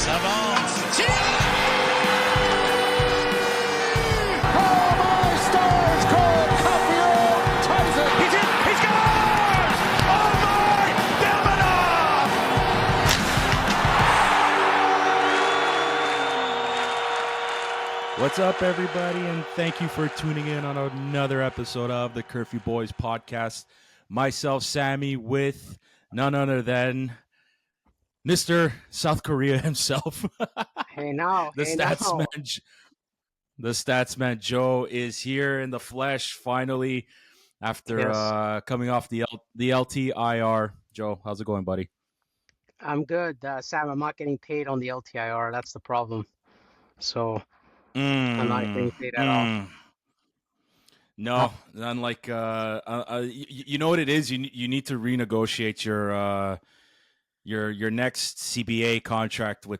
Savant. Oh my stars! Cole Curfew ties it. He's in. He scores! Oh my! Demidov! What's up, everybody, and thank you for tuning in on another episode of the Curfew Boys Podcast. Myself, Sammy, with none other than Mr. South Korea himself. Hey now, the hey stats now. man, the stats man Joe is here in the flesh finally after coming off the LTIR. Joe, how's it going, buddy? I'm good, Sam. I'm not getting paid on the LTIR. That's the problem. So I'm not getting paid at all. No, unlike you know what it is. You need to renegotiate your next CBA contract with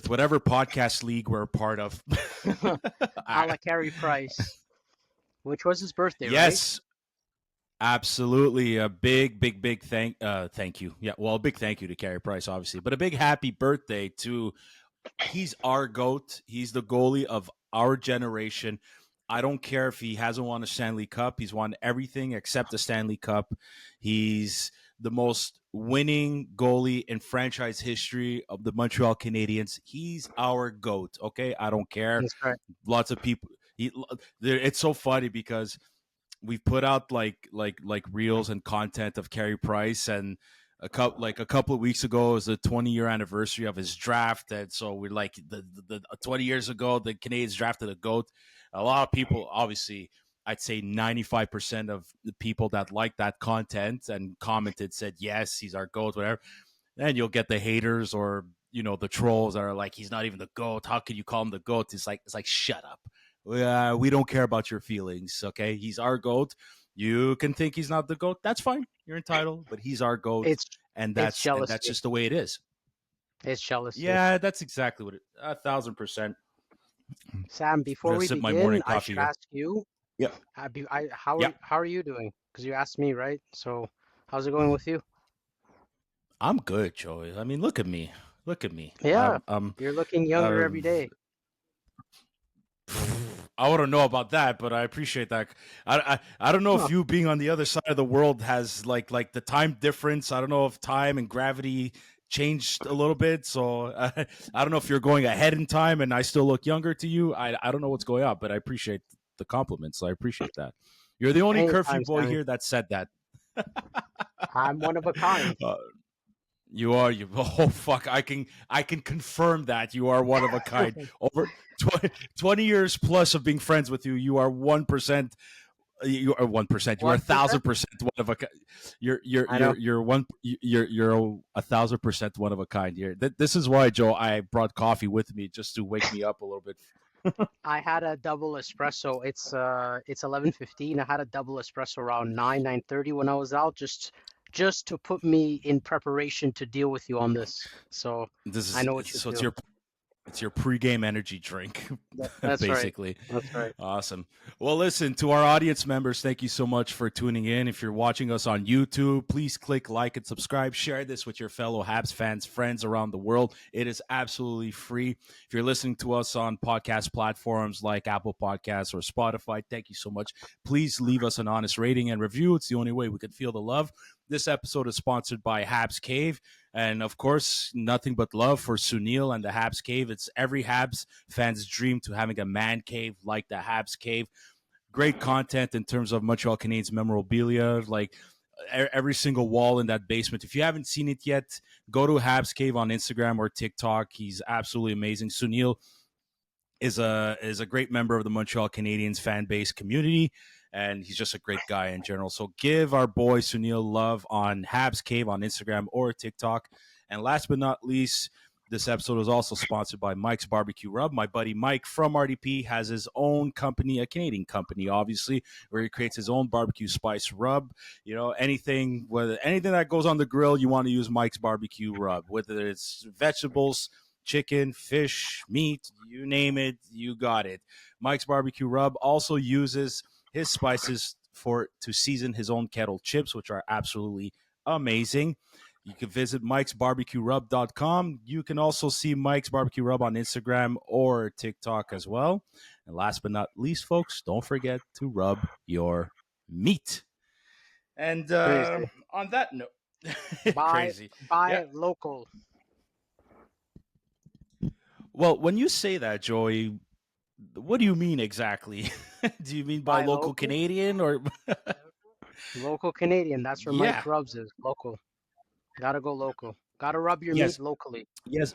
whatever podcast league we're a part of. A la Carey Price, which was his birthday, yes, absolutely. A big thank you. Yeah, well, a big thank you to Carey Price, obviously, but a big happy birthday to. He's our GOAT. He's the goalie of our generation. I don't care if he hasn't won a Stanley Cup. He's won everything except the Stanley Cup. He's the most winning goalie in franchise history of the Montreal Canadiens. He's our GOAT, okay? I don't care. That's right. Lots of people. It's so funny because we've put out like reels and content of Carey Price, and a couple of weeks ago was the 20-year anniversary of his draft, and so we're like the 20 years ago the Canadiens drafted a GOAT. A lot of people, obviously, I'd say 95% of the people that liked that content and commented said yes, he's our GOAT, whatever. Then you'll get the haters or the trolls that are like, he's not even the GOAT. How can you call him the GOAT? It's like shut up. We don't care about your feelings, okay? He's our GOAT. You can think he's not the GOAT. That's fine. You're entitled, but he's our GOAT, and that's just the way it is. It's jealousy. Yeah, that's exactly what it. 1,000%. Sam, before we begin, I should ask you. Yeah. How are you doing? Because you asked me, right? So, how's it going with you? I'm good, Joey. I mean, look at me. Yeah, you're looking younger every day. I wouldn't know about that, but I appreciate that. I don't know if you being on the other side of the world has like the time difference. I don't know if time and gravity changed a little bit, so I don't know if you're going ahead in time and I still look younger to you. I don't know what's going on, but I appreciate the compliments. So I appreciate that. You're the only curfew boy here that said that. I'm one of a kind. You are. Oh fuck! I can confirm that you are one of a kind. Over 20 years plus of being friends with you, you are 1%. You are 1%. You are 1,000% one of a kind. You're 1,000% one of a kind. Here. This is why, Joe, I brought coffee with me just to wake me up a little bit. I had a double espresso. It's 11:15. I had a double espresso around 9:30 when I was out, just to put me in preparation to deal with you on this. So I know what you feel. It's your pregame energy drink, That's basically. Right. That's right. Awesome. Well, listen, to our audience members, thank you so much for tuning in. If you're watching us on YouTube, please click like and subscribe. Share this with your fellow Habs fans, friends around the world. It is absolutely free. If you're listening to us on podcast platforms like Apple Podcasts or Spotify, thank you so much. Please leave us an honest rating and review. It's the only way we can feel the love. This episode is sponsored by Habs Cave. And, of course, nothing but love for Sunil and the Habs Cave. It's every Habs fan's dream to having a man cave like the Habs Cave. Great content in terms of Montreal Canadiens memorabilia, like every single wall in that basement. If you haven't seen it yet, go to Habs Cave on Instagram or TikTok. He's absolutely amazing. Sunil is a great member of the Montreal Canadiens fan base community, and he's just a great guy in general. So give our boy Sunil love on Habs Cave on Instagram or TikTok. And last but not least, this episode is also sponsored by Mike's Barbecue Rub. My buddy Mike from RDP has his own company, a Canadian company, obviously, where he creates his own barbecue spice rub. Anything that goes on the grill, you want to use Mike's Barbecue Rub, whether it's vegetables, chicken, fish, meat, you name it, you got it. Mike's Barbecue Rub also uses his spices to season his own kettle chips, which are absolutely amazing. You can visit mikesbarbecuerub.com. You can also see Mike's Barbecue Rub on Instagram or TikTok as well. And last but not least, folks, don't forget to rub your meat. And Crazy. on that note, Buy crazy. Yeah. local. Well, when you say that, Joey, what do you mean exactly? Do you mean by Buy local local. Canadian or? Local Canadian. That's where Yeah. Mike Rubs is. Local. Gotta go local. Gotta rub your Yes. meat locally. Yes.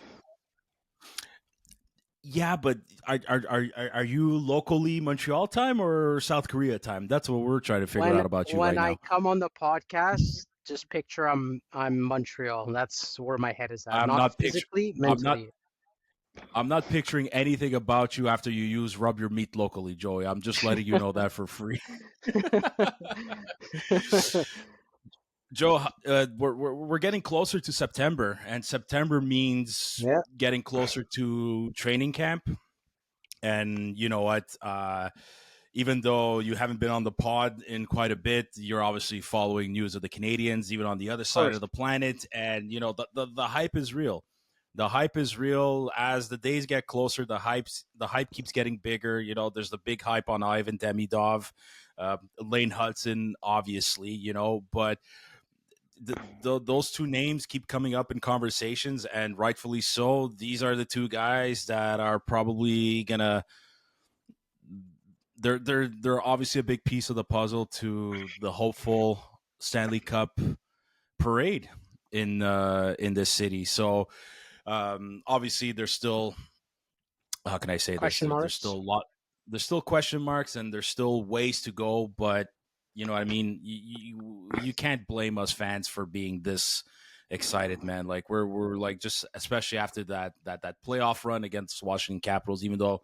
Yeah, but are you locally Montreal time or South Korea time? That's what we're trying to figure out about you right When I now. come on the podcast, just picture I'm Montreal. That's where my head is at. I'm Not not physically, I'm not mentally. I'm not picturing anything about you after you use rub your meat locally, Joey. I'm just letting you know that for free. Joe, we're getting closer to September, and September means Yeah. getting closer to training camp. And you know what? Even though you haven't been on the pod in quite a bit, you're obviously following news of the Canadians, even on the other side of the planet. And you know the hype is real. The hype is real. As the days get closer, the hype keeps getting bigger. You know, there's the big hype on Ivan Demidov, Lane Hudson, obviously. You know, but those two names keep coming up in conversations, and rightfully so. These are the two guys that are probably gonna. They're obviously a big piece of the puzzle to the hopeful Stanley Cup parade in this city. So obviously there's still, how can I say this? Question There's marks. still a lot. There's still question marks, and there's still ways to go. But you know what I mean. You can't blame us fans for being this excited, man. Like we're like, just especially after that playoff run against Washington Capitals, even though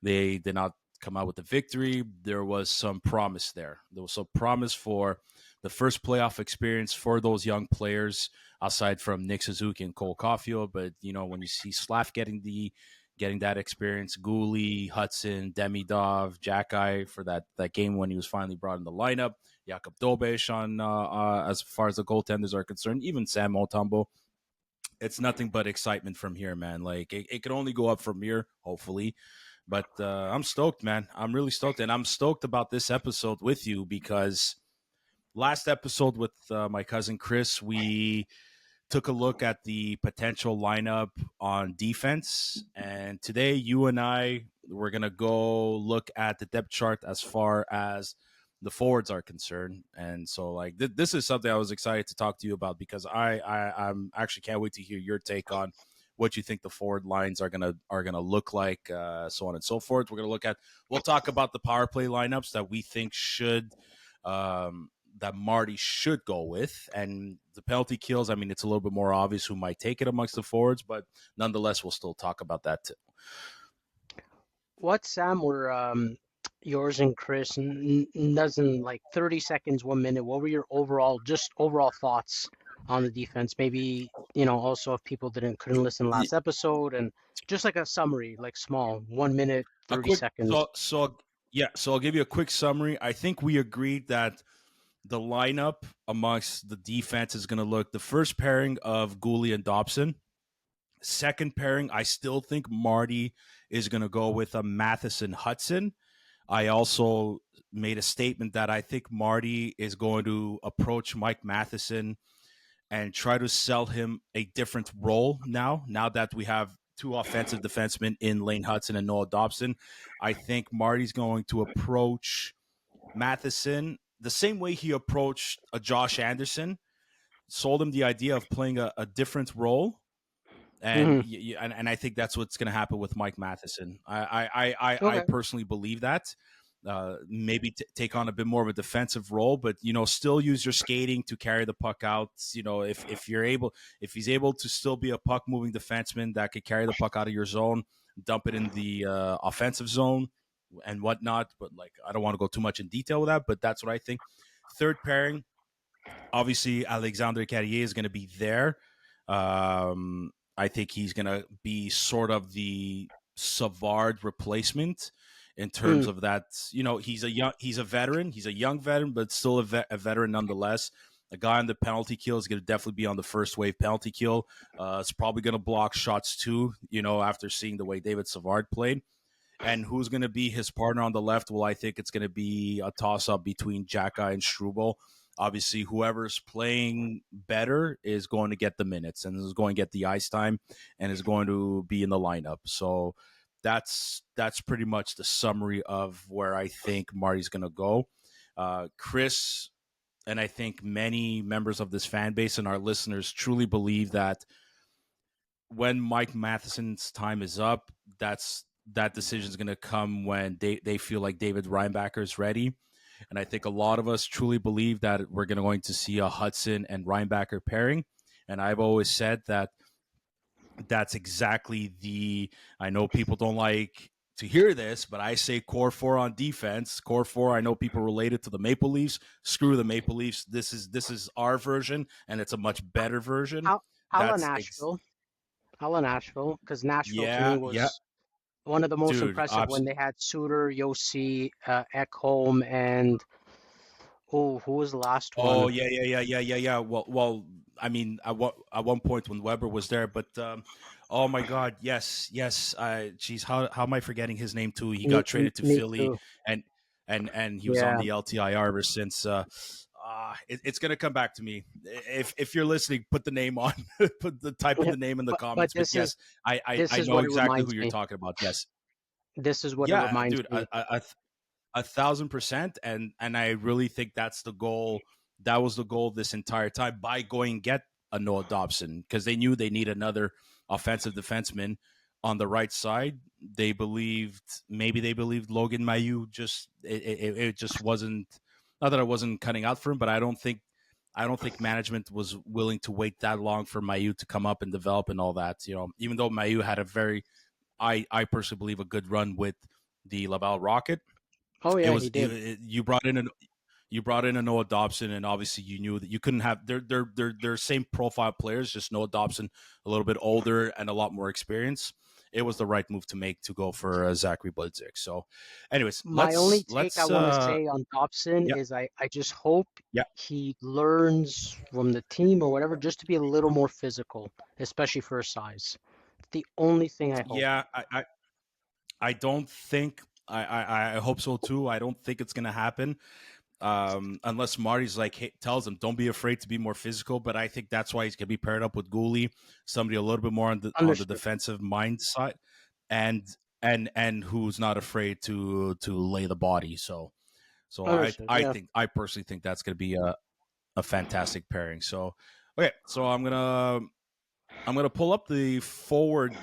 they did not come out with the victory, there was some promise there. There was some promise for the first playoff experience for those young players, aside from Nick Suzuki and Cole Caulfield. But you know, when you see Slav getting that experience, Gooley, Hudson, Demidov, Jacky for that game when he was finally brought in the lineup, Jakob Dobesh on as far as the goaltenders are concerned, even Sam Otombo. It's nothing but excitement from here, man. Like it can only go up from here, hopefully. But I'm stoked, man. I'm really stoked, and I'm stoked about this episode with you because last episode with my cousin Chris, we took a look at the potential lineup on defense, and today you and I we're gonna go look at the depth chart as far as the forwards are concerned. And so, like, this is something I was excited to talk to you about because I'm actually can't wait to hear your take on what you think the forward lines are gonna look like, so on and so forth. We'll talk about the power play lineups that we think that Marty should go with, and the penalty kills. I mean, it's a little bit more obvious who might take it amongst the forwards, but nonetheless, we'll still talk about that too. What, Sam, were yours and Chris, doesn't like 30 seconds, 1 minute, what were your overall thoughts on the defense? Maybe, also if people couldn't listen last episode, and just like a summary, like small, 1 minute, 30 seconds. So I'll give you a quick summary. I think we agreed that the lineup amongst the defense is going to look the first pairing of Gooley and Dobson. Second pairing, I still think Marty is going to go with a Matheson Hudson. I also made a statement that I think Marty is going to approach Mike Matheson and try to sell him a different role now that we have two offensive defensemen in Lane Hudson and Noah Dobson. I think Marty's going to approach Matheson the same way he approached a Josh Anderson, sold him the idea of playing a different role. And and I think that's what's going to happen with Mike Matheson. I personally believe that. Maybe take on a bit more of a defensive role, but still use your skating to carry the puck out. If he's able to still be a puck moving defenseman that could carry the puck out of your zone, dump it in the offensive zone and whatnot. But like, I don't want to go too much in detail with that, but that's what I think. Third pairing, obviously Alexandre Carrier is going to be there. I think he's going to be sort of the Savard replacement in terms of that. He's a veteran. He's a young veteran, but still a veteran nonetheless. A guy on the penalty kill is going to definitely be on the first wave penalty kill. It's probably going to block shots too, after seeing the way David Savard played. And who's going to be his partner on the left? Well, I think it's going to be a toss-up between Xhekaj and Struble. Obviously, whoever's playing better is going to get the minutes and is going to get the ice time and is going to be in the lineup. So that's pretty much the summary of where I think Marty's going to go. Chris and I think many members of this fan base and our listeners truly believe that when Mike Matheson's time is up, that decision is going to come when they feel like David Reinbacher is ready. And I think a lot of us truly believe that we're going to see a Hudson and Reinbacher pairing. And I've always said that that's exactly I know people don't like to hear this, but I say core four on defense. Core four, I know people relate it to the Maple Leafs. Screw the Maple Leafs. This is our version, and it's a much better version. Nashville, because Nashville to me was one of the most impressive when they had Suter, Yossi, Ekholm, and who was the last one? Oh yeah. Well. I mean, at one point when Weber was there, but oh my God, yes. Geez, how am I forgetting his name too? He got traded to Philly, too. and he was on the LTIR ever since. It's gonna come back to me. If you're listening, put the name on, type in the name in the comments. But yes, I know exactly who you're talking about. Yes, this is what it reminds dude, me. 1,000%, and I really think that's the goal. That was the goal this entire time by going and get a Noah Dobson, because they knew they need another offensive defenseman on the right side. Maybe they believed Logan Mailloux it just wasn't, not that I wasn't cutting out for him, but I don't think management was willing to wait that long for Mailloux to come up and develop and all that. Even though Mailloux had a very, I personally believe, a good run with the Laval Rocket. Oh yeah, he did. You brought in a Noah Dobson, and obviously you knew that you couldn't have they're same profile players, just Noah Dobson a little bit older and a lot more experience. It was the right move to make to go for Zachary Budzik. So, anyways, my only take I want to say on Dobson is I just hope he learns from the team or whatever just to be a little more physical, especially for his size. It's the only thing I hope. Yeah, I don't think I hope so too. I don't think it's gonna happen. Unless Marty's tells him, don't be afraid to be more physical. But I think that's why he's going to be paired up with Goalie, somebody a little bit more on the defensive mind side, and who's not afraid to lay the body. So I personally think that's going to be a fantastic pairing. So okay, so I'm gonna pull up the forward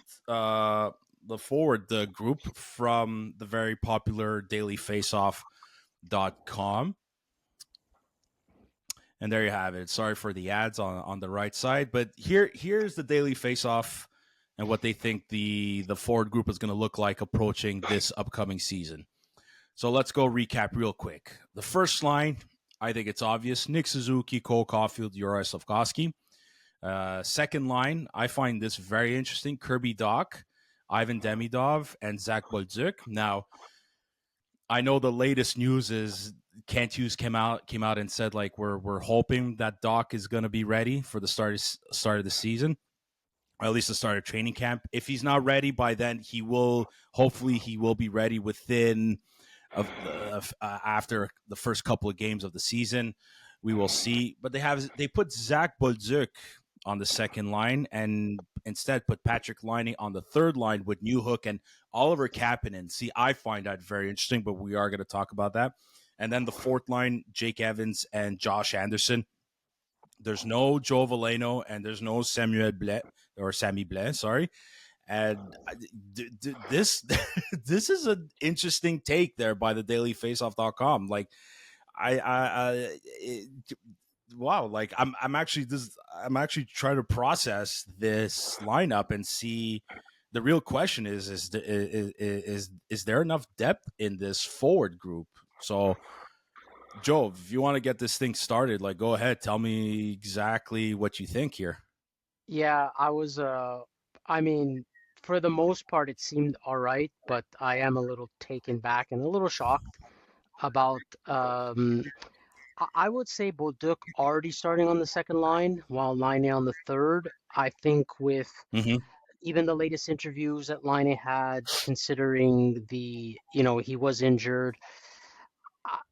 group from the very popular dailyfaceoff.com. And there you have it. Sorry for the ads on the right side, but here's the Daily Face-Off and what they think the forward group is going to look like approaching this upcoming season. So let's go recap real quick. The first line, I think it's obvious: Nick Suzuki, Cole Caulfield, Juraj Slafkovsky. Second line, I find this very interesting: Kirby Dach, Ivan Demidov, and Zach Bolduc. Now, I know the latest news is Kent Hughes came out and said we're hoping that Doc is going to be ready for the start of the season, or at least the start of training camp. If he's not ready by then, hopefully he will be ready within after the first couple of games of the season. We will see, but they put Zach Bolduc on the second line and instead put Patrick Laine on the third line with Newhook and Oliver Kapanen. See, I find that very interesting, but we are going to talk about that. And then the fourth line, Jake Evans and Josh Anderson. There's no Joe Veleno and there's no Sammy Blais, sorry. And this is an interesting take there by the dailyfaceoff.com. Wow, I'm actually trying to process this lineup and see. The real question is there enough depth in this forward group? So, Joe, if you want to get this thing started, go ahead, tell me exactly what you think here. Yeah, I was I mean, for the most part it seemed all right, but I am a little taken back and a little shocked about I would say Bolduc already starting on the second line, while Laine on the third. I think with Mm-hmm. even the latest interviews that Laine had, considering he was injured,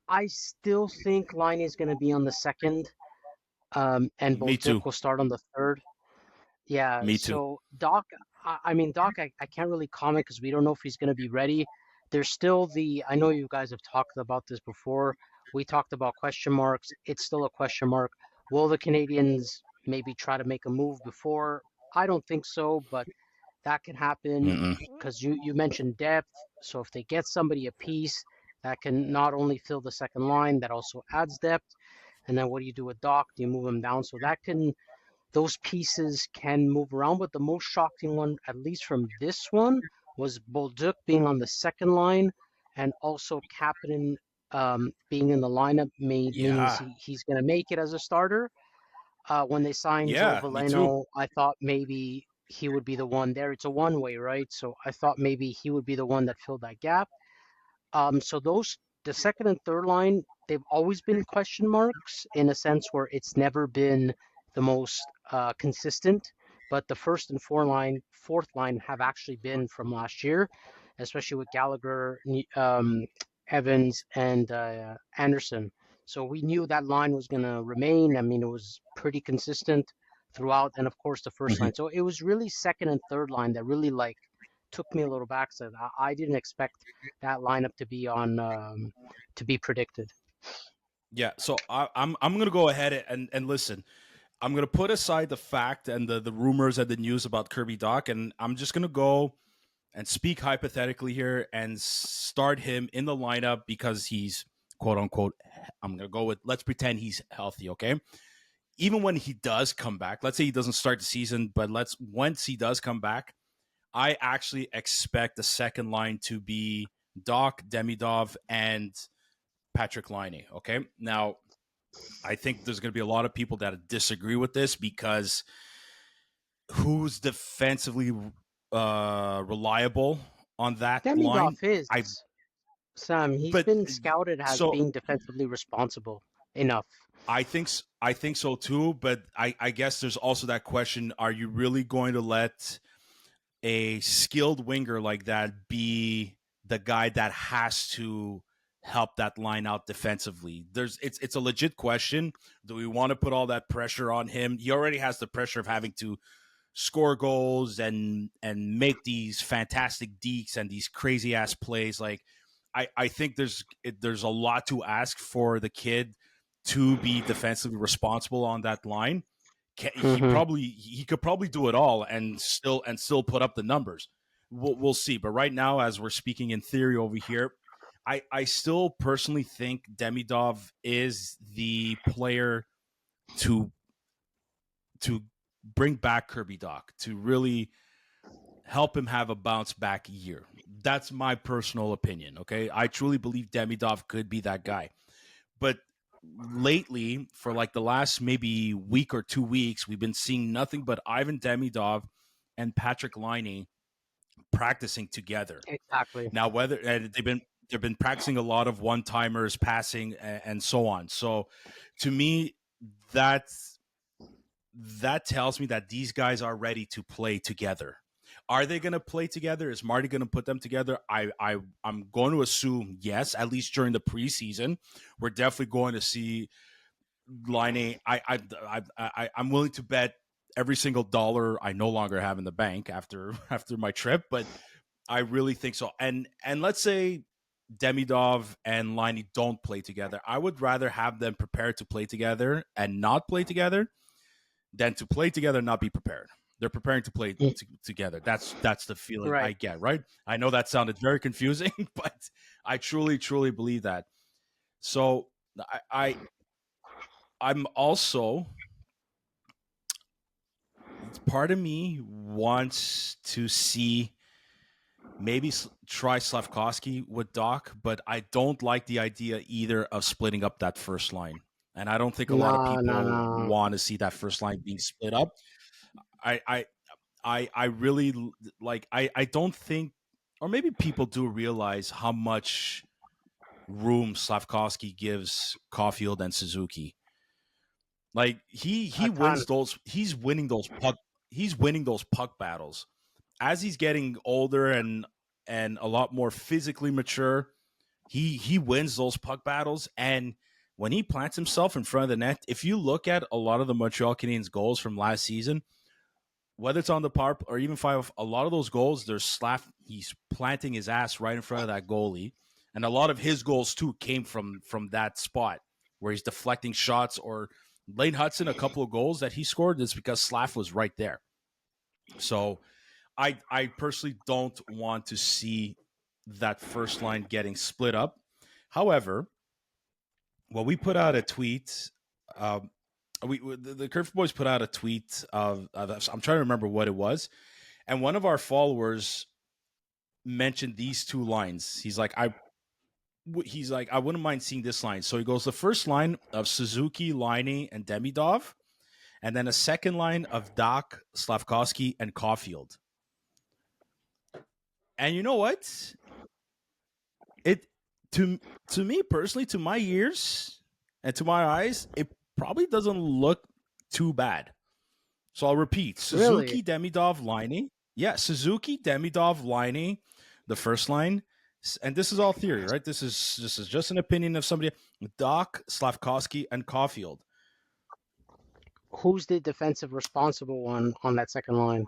I still think Laine is going to be on the second, and Me Bolduc too. will start on the third. Yeah, Me too. so Doc, I mean, Doc, I can't really comment because we don't know if he's going to be ready. There's still I know you guys have talked about this before. We talked about question marks. It's still a question mark. Will the Canadians maybe try to make a move before? I don't think so, but that can happen Mm-mm. because you mentioned depth. So if they get somebody a piece that can not only fill the second line, that also adds depth. And then what do you do with Doc? Do you move him down? So those pieces can move around. But the most shocking one, at least from this one, was Bolduc being on the second line and also Kapanen being in the lineup, meaning Yeah. he's going to make it as a starter. When they signed Joe Yeah. Me too. Veleno, I thought maybe he would be the one there. It's a one-way, right? So I thought maybe he would be the one that filled that gap. So the second and third line, they've always been question marks in a sense where it's never been the most consistent. But the first and fourth line have actually been from last year, especially with Gallagher, Evans, and Anderson. So we knew that line was going to remain. I mean, it was pretty consistent throughout, and of course the first Mm-hmm. line. So it was really second and third line that really took me a little back. So I didn't expect that lineup to be predicted. Yeah. So I'm gonna go ahead and listen. I'm gonna put aside the fact and the rumors and the news about Kirby Doc, and I'm just gonna go and speak hypothetically here and start him in the lineup because he's quote unquote. I'm gonna go with let's pretend he's healthy. Okay. Even when he does come back, let's say he doesn't start the season, but once he does come back, I actually expect the second line to be Doc, Demidov, and Patrick Laine. Okay. Now, I think there's going to be a lot of people that disagree with this because who's defensively reliable on that Demidov line? is I Sam. He's but been scouted as so being defensively responsible enough. I think so too. But I guess there's also that question: are you really going to let a skilled winger like that be the guy that has to help that line out defensively? It's a legit question. Do we want to put all that pressure on him? He already has the pressure of having to score goals and make these fantastic dekes and these crazy ass plays. Like I think there's a lot to ask for the kid to be defensively responsible on that line. Hmm. He could probably do it all and still put up the numbers. We'll see. But right now, as we're speaking in theory over here, I still personally think Demidov is the player to to bring back Kirby Doc to really help him have a bounce back year. That's my personal opinion. Okay, I truly believe Demidov could be that guy. But lately, for like the last maybe week or 2 weeks, we've been seeing nothing but Ivan Demidov and Patrick Laine practicing together. Exactly. Now, whether and they've been practicing a lot of one timers, passing, and so on. So, to me, that's that tells me that these guys are ready to play together. Are they going to play together? Is Marty going to put them together? I'm going to assume yes. At least during the preseason, we're definitely going to see Line. I'm willing to bet every single dollar I no longer have in the bank after my trip, but I really think so. And let's say Demidov and Liney don't play together. I would rather have them prepared to play together and not play together than to play together and not be prepared. They're preparing to play together. That's the feeling I Right. get, right? I know that sounded very confusing, but I truly believe that. So I'm also part of me wants to see maybe try Slavkovsky with Doc, but I don't like the idea either of splitting up that first line. And I don't think a lot of No, no, people no. want to see that first line being split up. I I I really like I don't think or maybe people do realize how much room Slavkovsky gives Caulfield and Suzuki. Like he A wins ton. those. He's winning those puck battles as he's getting older and a lot more physically mature. He wins those puck battles, and when he plants himself in front of the net, if you look at a lot of the Montreal Canadiens goals from last season, whether it's on the power or even five, a lot of those goals, he's planting his ass right in front of that goalie, and a lot of his goals too came from that spot where he's deflecting shots. Or Lane Hudson, a couple of goals that he scored is because Slav was right there. So I personally don't want to see that first line getting split up. However, we put out a tweet. The Curfew Boys put out a tweet of I'm trying to remember what it was, and one of our followers mentioned these two lines. He's like, I wouldn't mind seeing this line. So he goes, the first line of Suzuki, Laine, and Demidov, and then a second line of Doc, Slavkovsky, and Caulfield. And you know what? It to me personally, to my ears and to my eyes, it probably doesn't look too bad. So I'll repeat: Suzuki, Really? Demidov, Laine. Yeah, Suzuki, Demidov, Laine, the first line. And this is all theory, right? This is just an opinion of somebody. Doc, Slavkovsky, and Caulfield. Who's the defensive responsible one on that second line?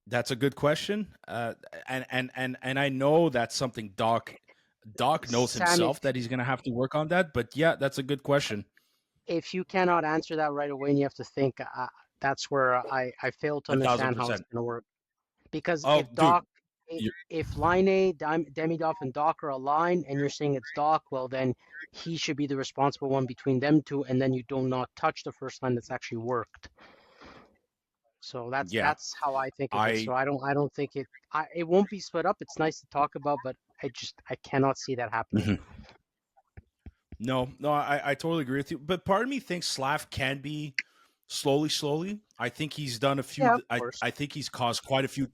That's a good question, and I know that's something Doc knows Sammy, himself that he's going to have to work on that. But yeah, that's a good question. if you cannot answer that right away and you have to think, that's where I fail to understand how it's 1,000%. going to work. Because Oh, if dude, Doc, you- if Laine, Demidov, and Doc are aligned, and you're saying it's Doc, well then he should be the responsible one between them two, and then you do not touch the first line that's actually worked. So yeah, that's how I think of it. So I don't think it won't be split up. It's nice to talk about, but I cannot see that happening. Mhm. No, I totally agree with you. But part of me thinks Slav can be slowly. I think he's done a few. Yeah, of course. I think he's caused quite a few.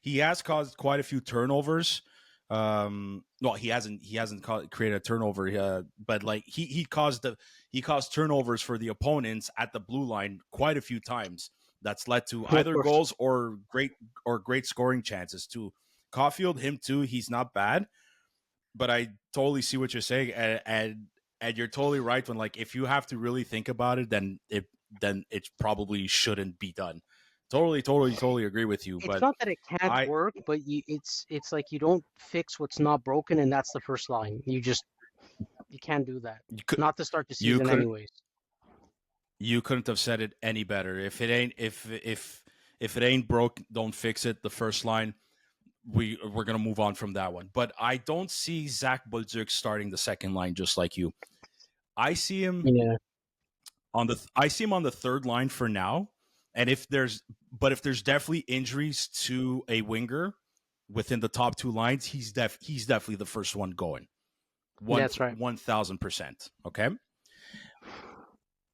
He has caused quite a few turnovers. Well, he hasn't created a turnover, but like he caused turnovers for the opponents at the blue line quite a few times. That's led to Of either course. goals or great scoring chances too. Caulfield, him too. He's not bad, but I totally see what you're saying, and you're totally right. When like if you have to really think about it, then it probably shouldn't be done. Totally agree with you. It's But not that it can't I work, but it's like you don't fix what's not broken, and that's the first line. You can't do that. you could Not to start the you season, could anyways. you couldn't have said it any better. If it ain't if it ain't broke, don't fix it. The first line, we're gonna move on from that one. But I don't see Zach Bolduc starting the second line just like you. I see him Yeah, on the third line for now. And if there's definitely injuries to a winger within the top two lines, he's definitely the first one going. that's right. 1,000%. Okay.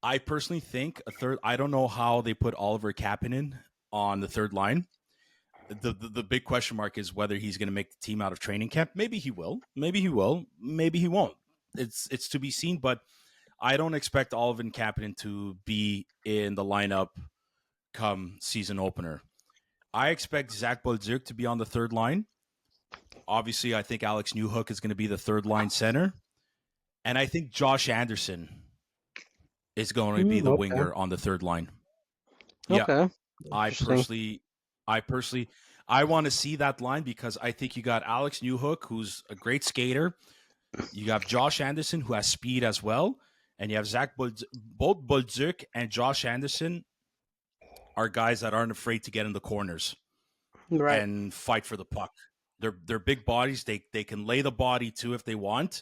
I personally think a third. I don't know how they put Oliver Kapanen on the third line. The big question mark is whether he's going to make the team out of training camp. Maybe he will. Maybe he will. Maybe he won't. It's to be seen. But I don't expect Oliver Kapanen to be in the lineup come season opener. I expect Zach Bolduc to be on the third line. Obviously, I think Alex Newhook is going to be the third line center, and I think Josh Anderson is going to be the Okay. winger on the third line. Yeah, Okay. I Interesting. personally, I want to see that line because I think you got Alex Newhook, who's a great skater. You have Josh Anderson, who has speed as well, and you have both Bolduc and Josh Anderson are guys that aren't afraid to get in the corners Right. and fight for the puck. They're big bodies. They can lay the body too if they want.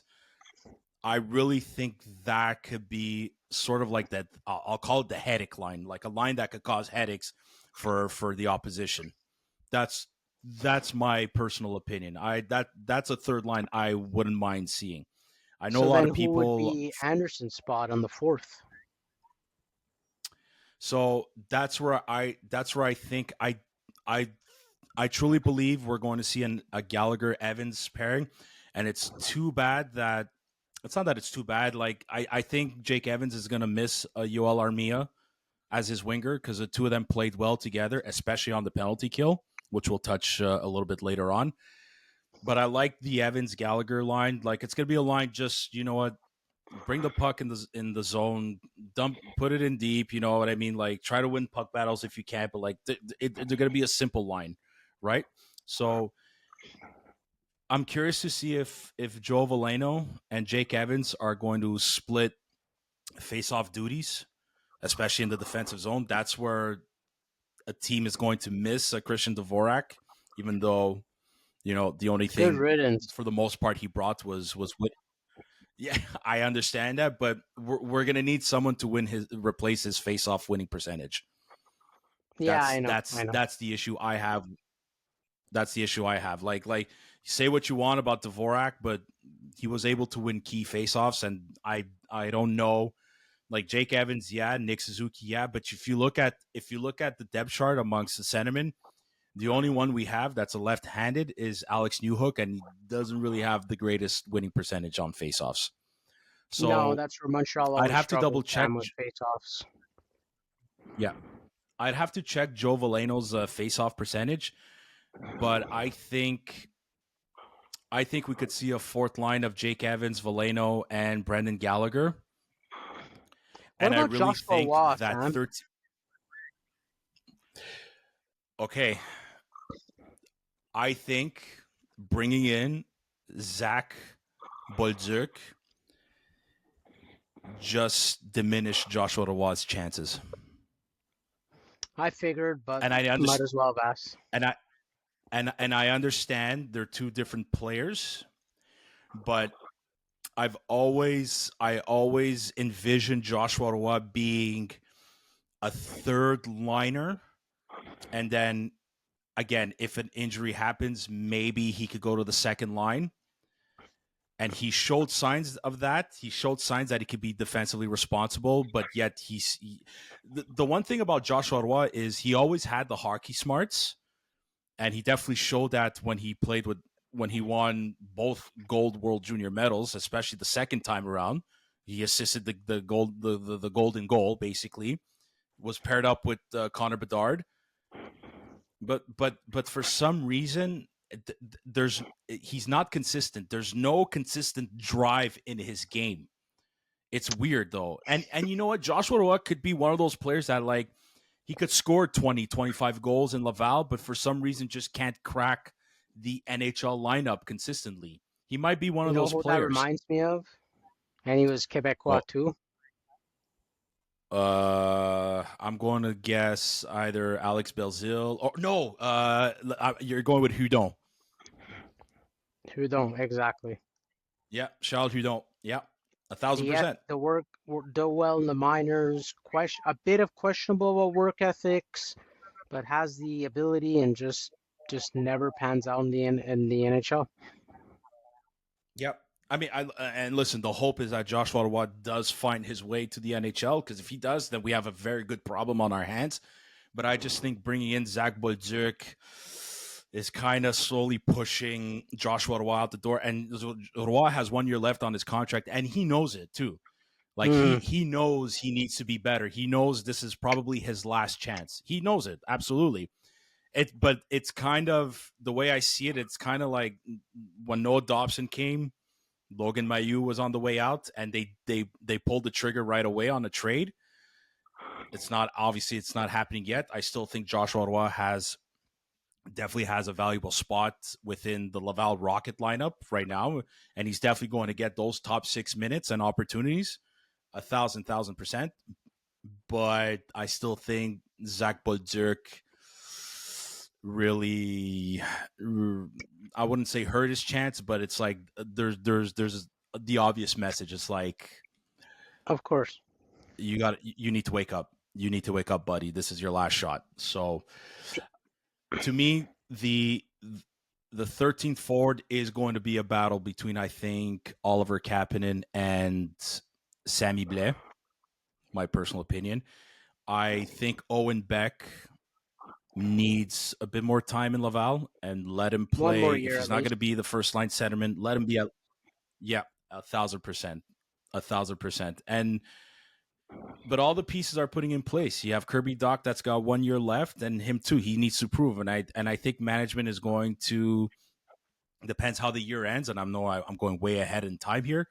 I really think that could be sort of like that. I'll call it the headache line, like a line that could cause headaches for the opposition. That's my personal opinion. That's a third line I wouldn't mind seeing. I know So a lot then of who would people. be Anderson's spot on the fourth? So that's where I think I I truly believe we're going to see a Gallagher Evans pairing, and it's too bad that it's not that it's too bad. Like I think Jake Evans is going to miss Yoel Armia as his winger because the two of them played well together, especially on the penalty kill, which we'll touch a little bit later on. But I like the Evans Gallagher line. Like it's going to be a line. Just you know what, bring the puck in the zone, put it in deep. You know what I mean? Like try to win puck battles if you can, but like they're going to be a simple line, right? So I'm curious to see if Joe Veleno and Jake Evans are going to split face-off duties, especially in the defensive zone. That's where a team is going to miss a Christian Dvorak, even though the only Good thing riddance. for the most part he brought was with. Yeah, I understand that, but we're gonna need someone to replace his face-off winning percentage. Yeah, I know. That's the issue I have. That's the issue I have. Like say what you want about Dvorak, but he was able to win key face-offs, and I don't know. Like Jake Evans, yeah, Nick Suzuki, yeah, but if you look at the depth chart amongst the centermen, the only one we have that's a left-handed is Alex Newhook, and he doesn't really have the greatest winning percentage on face-offs. So no, that's where Montreal always I'd have to double struggles, check. with face-offs. Yeah, I'd have to check Joe Veleno's face-off percentage, but I think we could see a fourth line of Jake Evans, Veleno, and Brendan Gallagher. What about Joshua Roy, that Sam? 13. Okay, I think bringing in Zach Bolduc just diminished Joshua Roy's chances. I figured, but And I might as well have asked. And I understand they're two different players, but I always envisioned Joshua Roy being a third liner, and then again, if an injury happens, maybe he could go to the second line. And he showed signs of that. He showed signs that he could be defensively responsible, but yet the one thing about Joshua Roy is he always had the hockey smarts, and he definitely showed that when he won both gold World Junior medals, especially the second time around. He assisted the golden goal, basically, was paired up with Connor Bedard. But for some reason, he's not consistent. There's no consistent drive in his game. It's weird though. And you know what? Joshua Roy could be one of those players that like he could score 20, 25 goals in Laval, but for some reason just can't crack the NHL lineup consistently. He might be one of those who players. That reminds me of? And he was Quebecois too. I'm going to guess either Alex Belzile or no. You're going with Hudon. Hudon, exactly. Yeah, Charles Hudon. Yeah, 1,000%. The work do well in the minors. A bit of questionable work ethics, but has the ability and just never pans out in the NHL. Yep. I mean, and listen, the hope is that Joshua Roy does find his way to the NHL, because if he does, then we have a very good problem on our hands. But I just think bringing in Zach Bolduc is kind of slowly pushing Joshua Roy out the door. And Roy has 1 year left on his contract, and he knows it too. Like he knows he needs to be better. He knows this is probably his last chance. He knows it, absolutely. But it's kind of the way I see it. It's kind of like when Noah Dobson came, Logan Mailloux was on the way out, and they pulled the trigger right away on a trade. It's not happening yet. I still think Joshua Roy definitely has a valuable spot within the Laval Rocket lineup right now, and he's definitely going to get those top 6 minutes and opportunities, 1,000%. But I still think Zach Bolduc really, I wouldn't say hurt his chance, but it's like there's the obvious message. It's like, of course, you need to wake up. You need to wake up, buddy. This is your last shot. So to me, the 13th forward is going to be a battle between, I think, Oliver Kapanen and Sammy Blais, my personal opinion. I think Owen Beck needs a bit more time in Laval and let him One more play. If year he's at not going to least. be the first line centerman, let him be a 1,000%, 1,000%. But all the pieces are putting in place. You have Kirby Doc that's got 1 year left, and him too. He needs to prove, and I think management is going to, depends how the year ends, and I'm going way ahead in time here.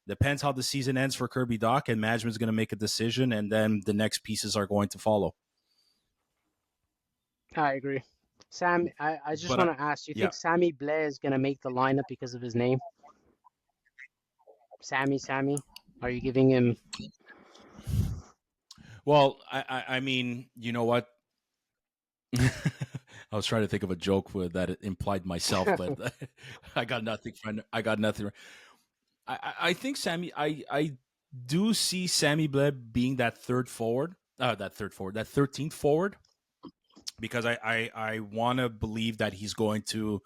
Depends how the season ends for Kirby Doc, and management's going to make a decision, and then the next pieces are going to follow. I agree. Sam, I just But want to ask, do you yeah, think Sammy Blais is going to make the lineup because of his name? Sammy? Are you giving him? well, I mean, you know what? I was trying to think of a joke with that it implied myself, but I got nothing. Friend, I got nothing. I think I do see Sammy Blais being that third forward, that 13th forward, because I want to believe that he's going to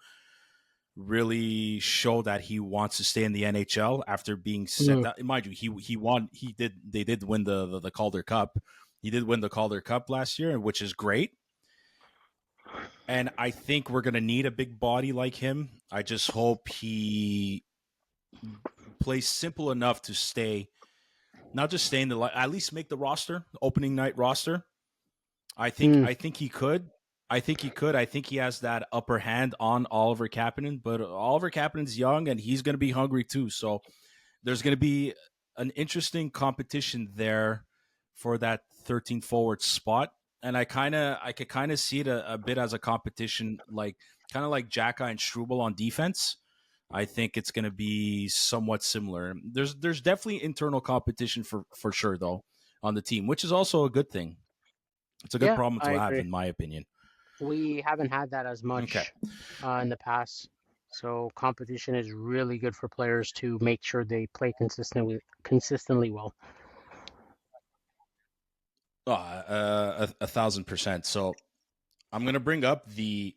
really show that he wants to stay in the NHL after being sent out. Mind you, they did win the Calder Cup. He did win the Calder Cup last year, which is great. And I think we're going to need a big body like him. I just hope he plays simple enough to stay, not just stay in at least make the roster, opening night roster. I think he could. I think he could. I think he has that upper hand on Oliver Kapanen, but Oliver Kapanen's young and he's going to be hungry too. So there's going to be an interesting competition there for that 13 forward spot. And I could kind of see it a bit as a competition, like kind of like Jacka and Struble on defense. I think it's going to be somewhat similar. There's definitely internal competition for sure though on the team, which is also a good thing. It's a good Yeah, problem I to have, agree. in my opinion. We haven't had that as Okay. much in the past. So competition is really good for players to make sure they play consistently well. 1,000%. So I'm gonna bring up the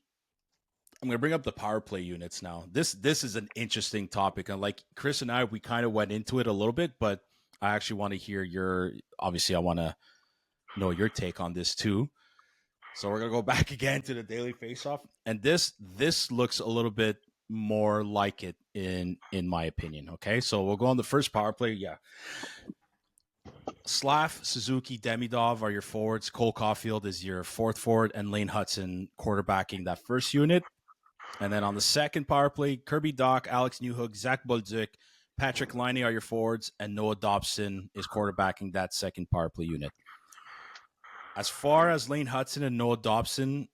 power play units now. This is an interesting topic, and like Chris and I, we kind of went into it a little bit, but I actually want to hear your. Obviously, I want to know your take on this too. So we're gonna go back again to the daily faceoff, and this looks a little bit more like it in my opinion. Okay, so we'll go on the first power play. Yeah, Slav, Suzuki, Demidov are your forwards. Cole Caulfield is your fourth forward, and Lane Hudson quarterbacking that first unit. And then on the second power play, Kirby Doc, Alex Newhook, Zach Bolduc, Patrick Laine are your forwards, and Noah Dobson is quarterbacking that second power play unit. As far as Lane Hudson and Noah Dobson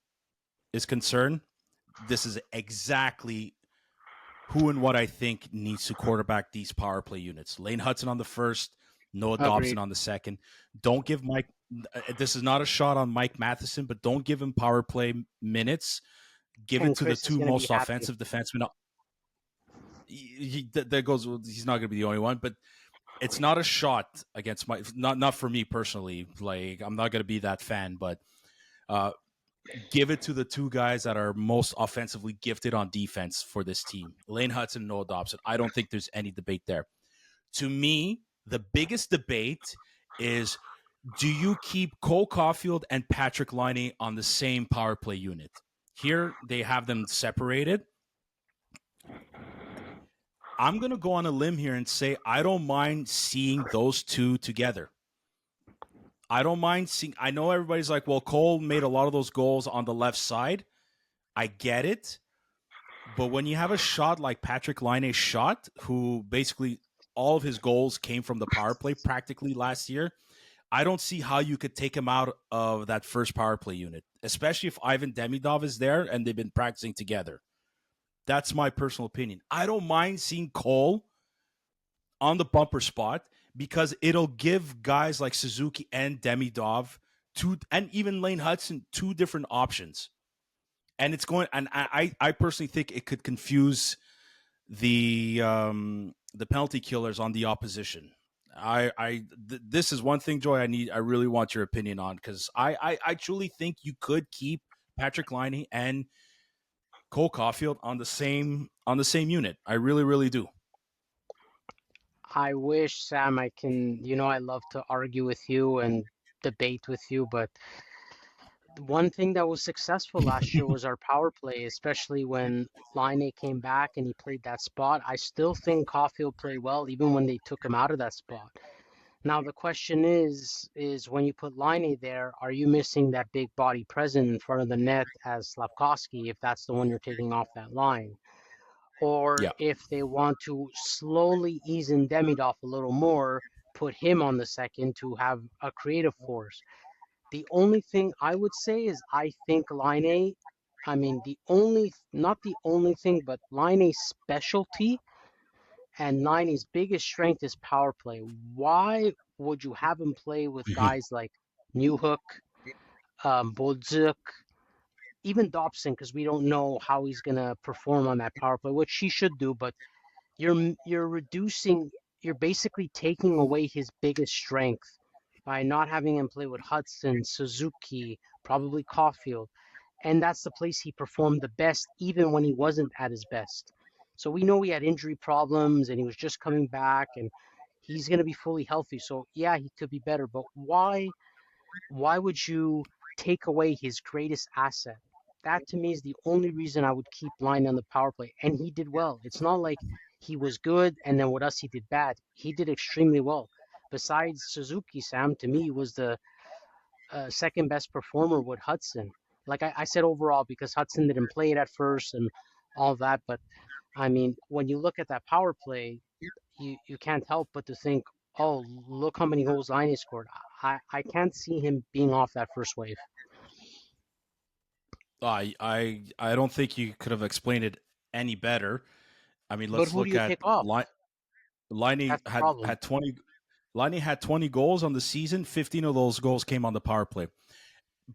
is concerned, this is exactly who and what I think needs to quarterback these power play units. Lane Hudson on the first, Noah Dobson Agreed. on the second. Don't give Mike. This is not a shot on Mike Matheson, but don't give him power play minutes. Give it And to the Chris is two going to be most happy. offensive defensemen. That goes. He's not going to be the only one, but it's not a shot against Mike. Not for me personally. Like I'm not going to be that fan, but give it to the two guys that are most offensively gifted on defense for this team, Lane Hudson and Noah Dobson. I don't think there's any debate there. To me, the biggest debate is, do you keep Cole Caulfield and Patrick Laine on the same power play unit? Here, they have them separated. I'm going to go on a limb here and say I don't mind seeing those two together. I don't mind seeing. I know everybody's like, well, Cole made a lot of those goals on the left side. I get it. But when you have a shot like Patrick Laine's shot, who basically all of his goals came from the power play practically last year, I don't see how you could take him out of that first power play unit, especially if Ivan Demidov is there and they've been practicing together. That's my personal opinion. I don't mind seeing Cole on the bumper spot because it'll give guys like Suzuki and Demidov and even Lane Hudson two different options. And it's going, and I personally think it could confuse the penalty killers on the opposition. This is one thing, Joy. I really want your opinion on, because I truly think you could keep Patrick Laine and Cole Caulfield on the same unit. I really do. I wish, Sam, I love to argue with you and debate with you, but one thing that was successful last year was our power play, especially when Line came back and he played that spot. I still think Caulfield played well, even when they took him out of that spot. Now the question is when you put Line there, are you missing that big body present in front of the net as Slavkovsky, if that's the one you're taking off that line? Or Yeah. if they want to slowly ease in Demidov a little more, put him on the second to have a creative force. The only thing I would say is I think Line A, I mean, not the only thing, but Line A's specialty and Line A's biggest strength is power play. Why would you have him play with Mhm. guys like Newhook, Bodzuk, even Dobson, because we don't know how he's going to perform on that power play, which he should do, but you're reducing, you're basically taking away his biggest strength by not having him play with Hudson, Suzuki, probably Caulfield. And that's the place he performed the best, even when he wasn't at his best. So we know he had injury problems and he was just coming back and he's going to be fully healthy. So yeah, he could be better, but why would you take away his greatest asset? That to me is the only reason I would keep Line on the power play. And he did well. It's not like he was good and then with us he did bad. He did extremely well. Besides Suzuki, Sam, to me was the second best performer with Hudson. Like I said overall, because Hudson didn't play it at first and all that. But I mean, when you look at that power play, you can't help but to think, oh, look how many goals Line scored. I can't see him being off that first wave. I don't think you could have explained it any better. I mean, But let's who do look you at take off? Liney That's the problem. had 20. Liney had 20 goals on the season. 15 of those goals came on the power play.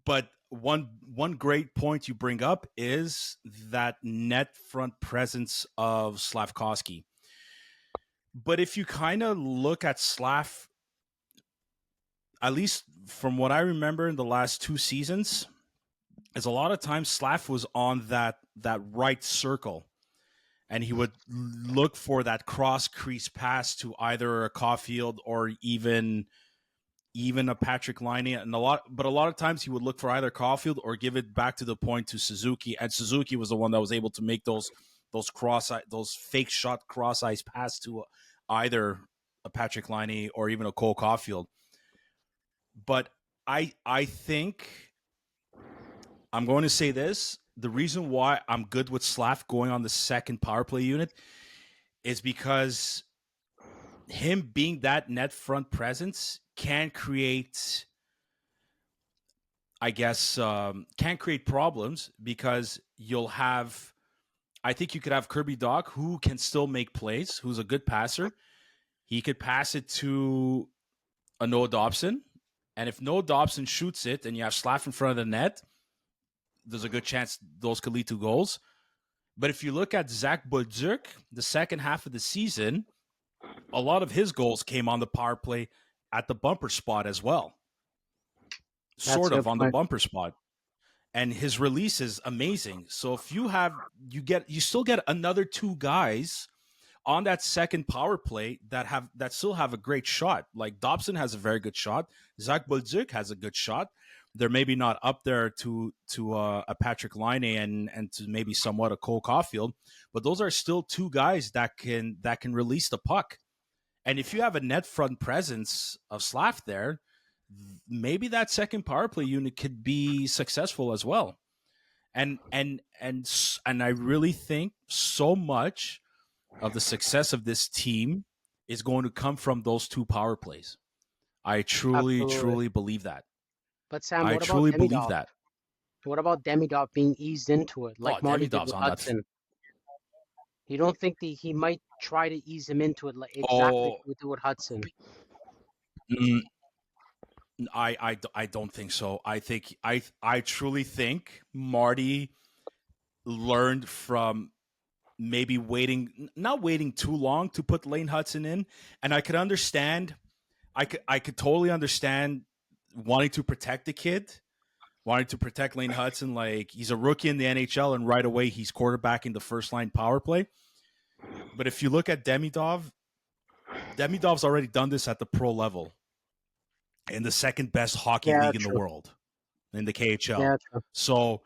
But one great point you bring up is that net front presence of Slavkovsky. But if you kind of look at Slav, at least from what I remember in the last two seasons, is a lot of times Slav was on that right circle, and he would look for that cross crease pass to either a Caulfield or even a Patrick Laine, and a lot of times he would look for either Caulfield or give it back to the point to Suzuki, and Suzuki was the one that was able to make those those fake shot cross ice pass to either a Patrick Laine or even a Cole Caulfield. But I think I'm going to say this: the reason why I'm good with Slav going on the second power play unit is because him being that net front presence can create, I guess, can create problems because you'll have, I think you could have Kirby Dach who can still make plays, who's a good passer. He could pass it to a Noah Dobson. And if Noah Dobson shoots it and you have Slav in front of the net, there's a good chance those could lead to goals. But if you look at Zach Bodzuk, the second half of the season, a lot of his goals came on the power play at the bumper spot as well. That's Sort a of good on the point. bumper spot. And his release is amazing. So if you still get another two guys on that second power play that still have a great shot. Like Dobson has a very good shot. Zach Bodzuk has a good shot. They're maybe not up there to a Patrick Laine and to maybe somewhat a Cole Caulfield, but those are still two guys that can release the puck. And if you have a net front presence of Slav there, maybe that second power play unit could be successful as well. And I really think so much of the success of this team is going to come from those two power plays. I truly, Absolutely. truly believe that. But Sam, I what about truly believe Demidov? that. What about Demidov being eased into it, Oh, like Marty did Demidov's with on that. Hudson? You don't think that he might try to ease him into it, like exactly Oh, like we do with Hudson? mm, I don't think so. I truly think Marty learned from maybe not waiting too long to put Lane Hudson in, and I could understand. I could totally understand wanting to protect the kid, wanting to protect Lane Hudson. Like he's a rookie in the NHL, and right away he's quarterbacking the first line power play. But if you look at Demidov's already done this at the pro level in the second best hockey Yeah, league in the true. world. in the KHL. Yeah, true. So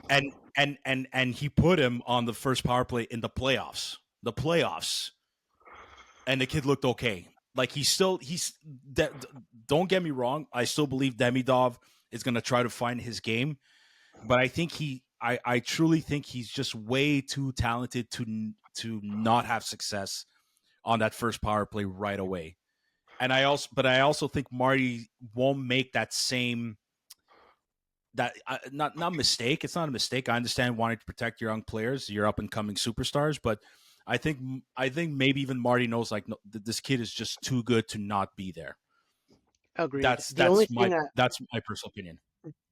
and he put him on the first power play in the playoffs. And the kid looked okay. Like don't get me wrong, I still believe Demidov is going to try to find his game, but I think I truly think he's just way too talented to not have success on that first power play right away. And I also think Marty won't make that same not mistake. It's not a mistake. I understand wanting to protect your young players, your up and coming superstars, but I think maybe even Marty knows like no, this kid is just too good to not be there. Agreed. That's my personal opinion.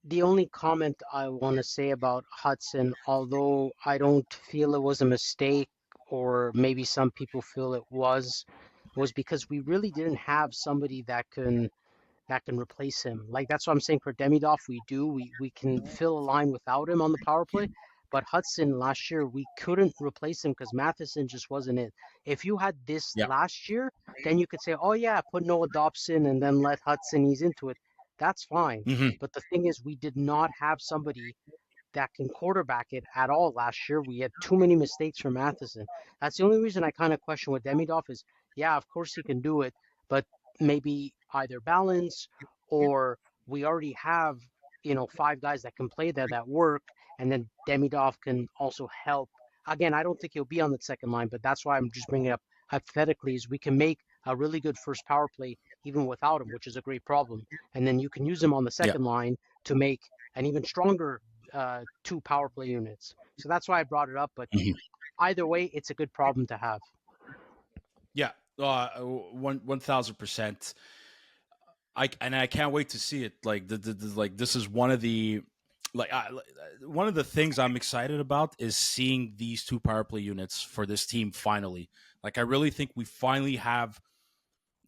The only comment I want to say about Hudson, although I don't feel it was a mistake, or maybe some people feel it was because we really didn't have somebody that can replace him. Like that's what I'm saying for Demidov, we can fill a line without him on the power play. But Hudson last year, we couldn't replace him because Matheson just wasn't it. If you had this Yeah. last year, then you could say, oh yeah, put Noah Dobson and then let Hudson ease into it. That's fine. Mm-hmm. But the thing is, we did not have somebody that can quarterback it at all last year. We had too many mistakes from Matheson. That's the only reason I kind of question with Demidov is, yeah, of course he can do it, but maybe either balance or we already have, 5 guys that can play there that work, and then Demidov can also help. Again, I don't think he'll be on the second line, but that's why I'm just bringing it up hypothetically is we can make a really good first power play even without him, which is a great problem. And then you can use him on the second line to make an even stronger 2 power play units. So that's why I brought it up. But either way, it's a good problem to have. Yeah, 1,000%. I can't wait to see it. Like like this is one of the one of the things I'm excited about is seeing these 2 power play units for this team finally. Like I really think we finally have.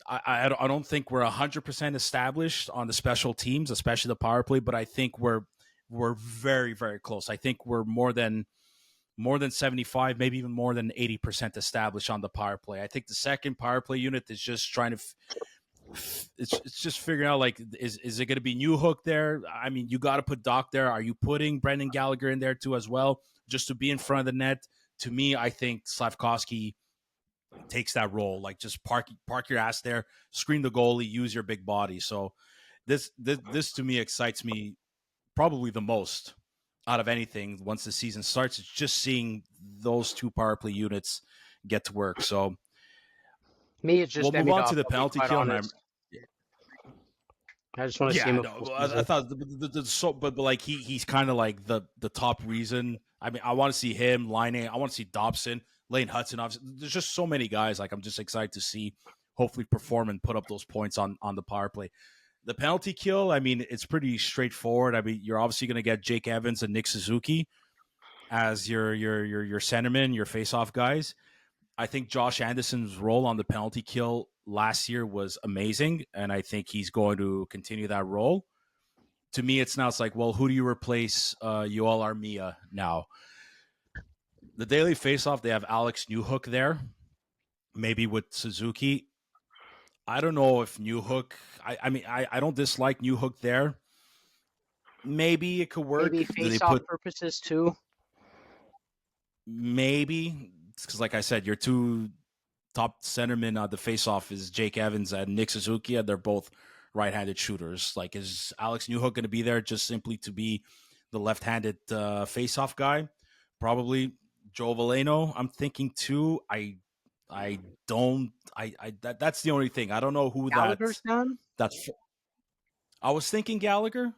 I don't think we're 100% established on the special teams, especially the power play, but I think we're very, very close. I think we're more than 75, maybe even more than 80% established on the power play. I think the second power play unit is just trying to. It's just figuring out like is it going to be Newhook there? I mean, you got to put Doc there. Are you putting Brendan Gallagher in there too as well, just to be in front of the net? To me, I think Slavkovsky takes that role. Like just park your ass there, screen the goalie, use your big body. So this to me excites me probably the most out of anything once the season starts. It's just seeing those 2 power play units get to work. So me, it's just we'll move on to the penalty kill. I just want to see him. I thought but like he's kind of like the top reason. I mean, I want to see him, Laine. I want to see Dobson, Lane Hudson. Obviously, there's just so many guys. Like I'm just excited to see, hopefully perform and put up those points on the power play. The penalty kill, I mean, it's pretty straightforward. I mean, you're obviously going to get Jake Evans and Nick Suzuki as your centermen, your face-off guys. I think Josh Anderson's role on the penalty kill last year was amazing, and I think he's going to continue that role. To me, it's like, well, who do you replace Yoel Armia now? The daily face-off, they have Alex Newhook there, maybe with Suzuki. I don't know if Newhook. I mean, I don't dislike Newhook there. Maybe it could work. Maybe face-off purposes too. Maybe because, like I said, your 2 top centermen on the face-off is Jake Evans and Nick Suzuki, and they're both right-handed shooters. Like, is Alex Newhook going to be there just simply to be the left-handed face-off guy? Probably. Joe Veleno, I'm thinking too. That's the only thing. I don't know who Gallagher's done. I was thinking Gallagher.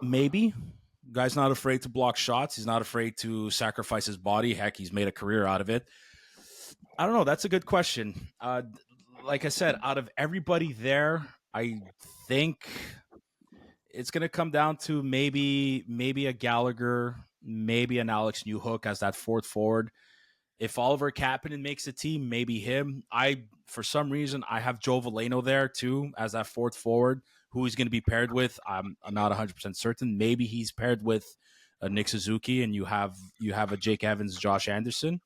Maybe. Guy's not afraid to block shots. He's not afraid to sacrifice his body. Heck, he's made a career out of it. I don't know. That's a good question. Like I said, out of everybody there, I think it's going to come down to maybe a Gallagher, maybe an Alex Newhook as that 4th forward. If Oliver Kapanen makes a team, maybe him. For some reason, I have Joe Veleno there too as that 4th forward. Who he's going to be paired with, I'm not 100% certain. Maybe he's paired with Nick Suzuki, and you have a Jake Evans, Josh Anderson,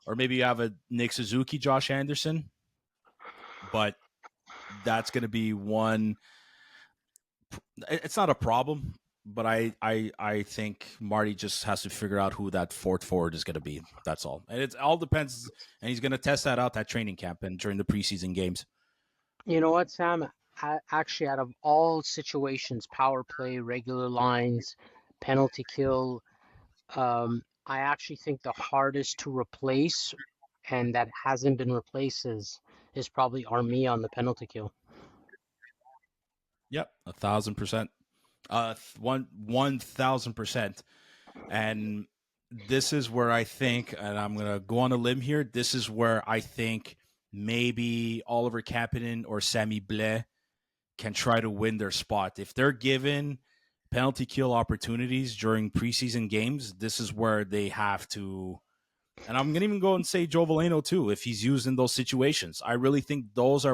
or maybe you have a Nick Suzuki, Josh Anderson. But that's going to be one it's not a problem, but I think Marty just has to figure out who that fourth forward is going to be. That's all. And it all depends. And he's going to test that out at training camp and during the preseason games. You know what, Sam? Actually, out of all situations, power play, regular lines, penalty kill, I actually think the hardest to replace, and that hasn't been replaced, is probably Armia on the penalty kill. Yep, 1,000%. 1,000%. And this is where I think, and I'm gonna go on a limb here. This is where I think maybe Oliver Kapanen or Sammy Blais can try to win their spot if they're given penalty kill opportunities during preseason games. This is where they have to. And I'm gonna even go and say Joe Veleno too, if he's used in those situations. I really think those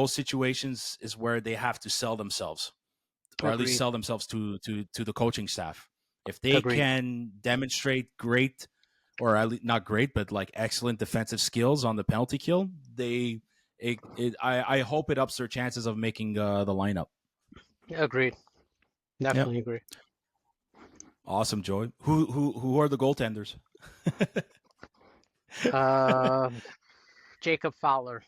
situations is where they have to sell themselves, or at least sell themselves to the coaching staff. If they can demonstrate great, or at least not great, but like excellent defensive skills on the penalty kill, I hope it ups their chances of making the lineup. Agreed. Definitely agree. Awesome, Joey. Who are the goaltenders? Jacob Fowler.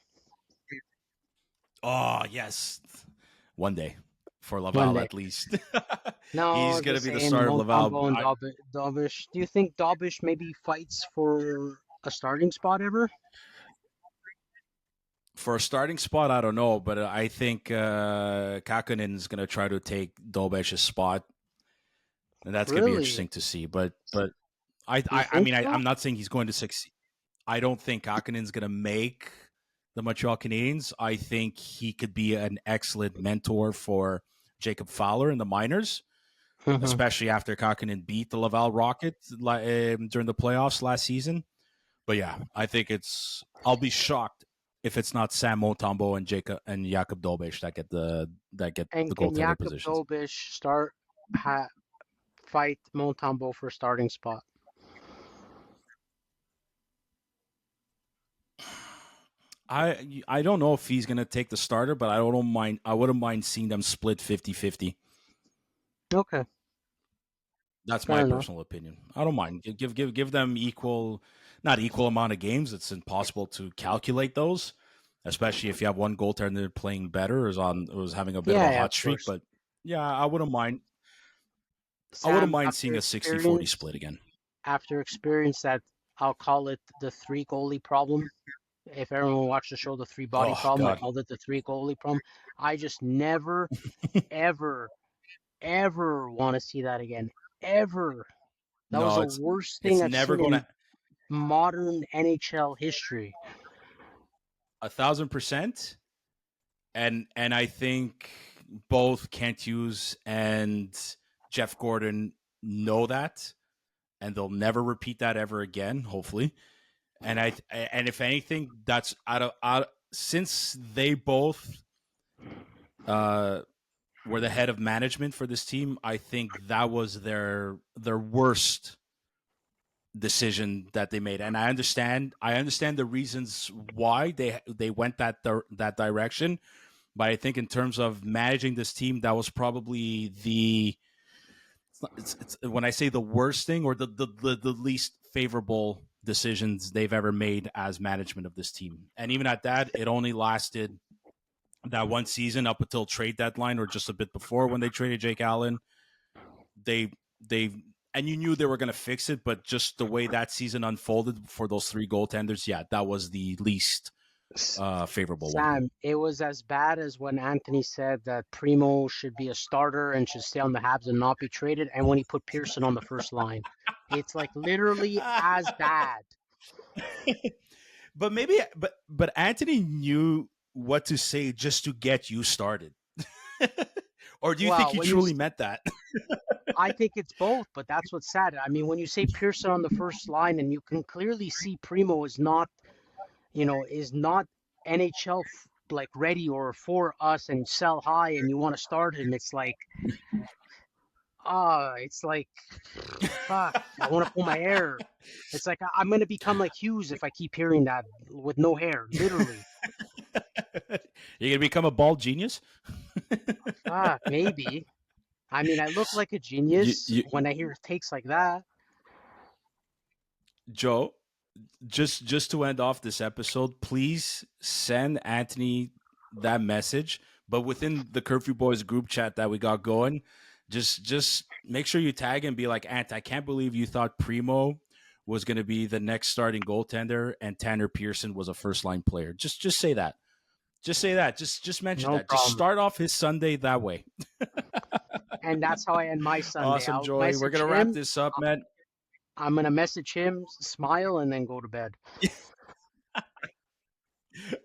Oh yes, one day for Laval at least. No, he's gonna be the starter of Laval. And Dobish. Do you think Dobish maybe fights for a starting spot ever? For a starting spot, I don't know, but I think Kakkonen is gonna try to take Dobish's spot, and that's gonna be interesting to see. But I mean, I'm not saying he's going to succeed. I don't think Kakkonen's gonna make the Montreal Canadiens. I think he could be an excellent mentor for Jacob Fowler in the minors, especially after Kakkonen beat the Laval Rockets during the playoffs last season. But yeah, I think I'll be shocked if it's not Sam Montembeault and Jacob Dobich that get the goaltender positions. And Dobich fight Montembeault for starting spot? I don't know if he's going to take the starter, but I wouldn't mind seeing them split 50-50. Okay. That's my personal opinion. I don't mind. Give them not equal amount of games. It's impossible to calculate those, especially if you have one goaltender playing better or was having a bit of a hot streak. But yeah, I wouldn't mind. Sam, I wouldn't mind seeing a 60-40 split again. After experience that, I'll call it the 3 goalie problem. If everyone watched the show, the 3 body problem, I called it the 3 goalie problem. I just never, ever, ever want to see that again. Ever. That was the worst thing I've seen in modern NHL history. 1,000%. And I think both Kent Hughes and Jeff Gordon know that, and they'll never repeat that ever again, hopefully. And if anything, that's since they both were the head of management for this team, I think that was their worst decision that they made. And I understand the reasons why they went that direction, but I think in terms of managing this team, that was probably it's when I say the worst thing, or the least favorable decisions they've ever made as management of this team. And even at that, it only lasted that one season up until trade deadline, or just a bit before when they traded Jake Allen. And you knew they were going to fix it, but just the way that season unfolded for those 3 goaltenders, yeah, that was the least favorable one. It was as bad as when Anthony said that Primo should be a starter and should stay on the Habs and not be traded, and when he put Pearson on the first line. It's like literally as bad. But Anthony knew what to say just to get you started. Or do you think he truly meant that? I think it's both, but that's what's sad. I mean, when you say Pearson on the first line, and you can clearly see Primo is not NHL like ready or for us and sell high, and you want to start him, it's like, fuck, I want to pull my hair. It's like I'm going to become like Hughes if I keep hearing that with no hair, literally. You're going to become a bald genius? Maybe. I mean, I look like a genius you, when I hear takes like that. Joe, just to end off this episode, please send Anthony that message. But within the Curfew Boys group chat that we got going, just make sure you tag and be like, Ant, I can't believe you thought Primo was going to be the next starting goaltender and Tanner Pearson was a first line player. Just say that. Just say that. Just mention No that. Just problem. start off his Sunday that way. And that's how I end my Sunday. Awesome, I'll Joey. We're message gonna wrap him. this up, man. I'm gonna message him, smile, and then go to bed.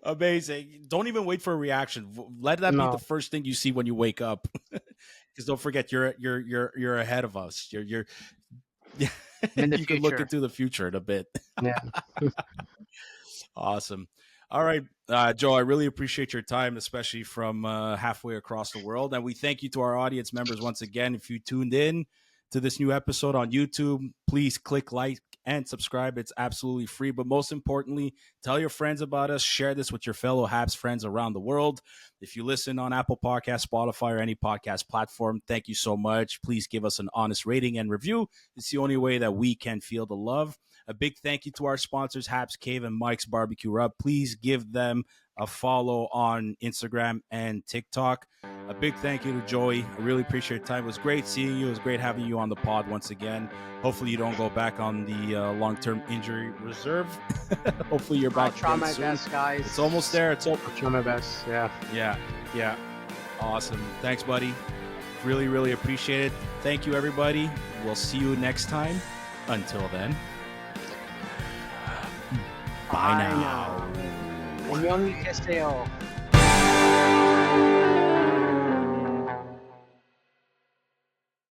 Amazing. Don't even wait for a reaction. Let that be No. the first thing you see when you wake up. Because don't forget, you're ahead of us. You're In the you can look future. into the future in a bit. Yeah. Awesome. All right, Joe, I really appreciate your time, especially from halfway across the world. And we thank you to our audience members once again. If you tuned in to this new episode on YouTube, please click like and subscribe. It's absolutely free. But most importantly, tell your friends about us. Share this with your fellow Habs friends around the world. If you listen on Apple Podcasts, Spotify, or any podcast platform, thank you so much. Please give us an honest rating and review. It's the only way that we can feel the love. A big thank you to our sponsors, Habs Cave and Mike's Barbecue Rub. Please give them a follow on Instagram and TikTok. A big thank you to Joey. I really appreciate your time. It was great seeing you. It was great having you on the pod once again. Hopefully you don't go back on the long-term injury reserve. Hopefully you're back. I'll try again my soon. best, guys. It's almost there. I'll try my best. Yeah. Yeah. Awesome. Thanks, buddy. Really, really appreciate it. Thank you, everybody. We'll see you next time. Until then. Bye now. Annyeong haseyo.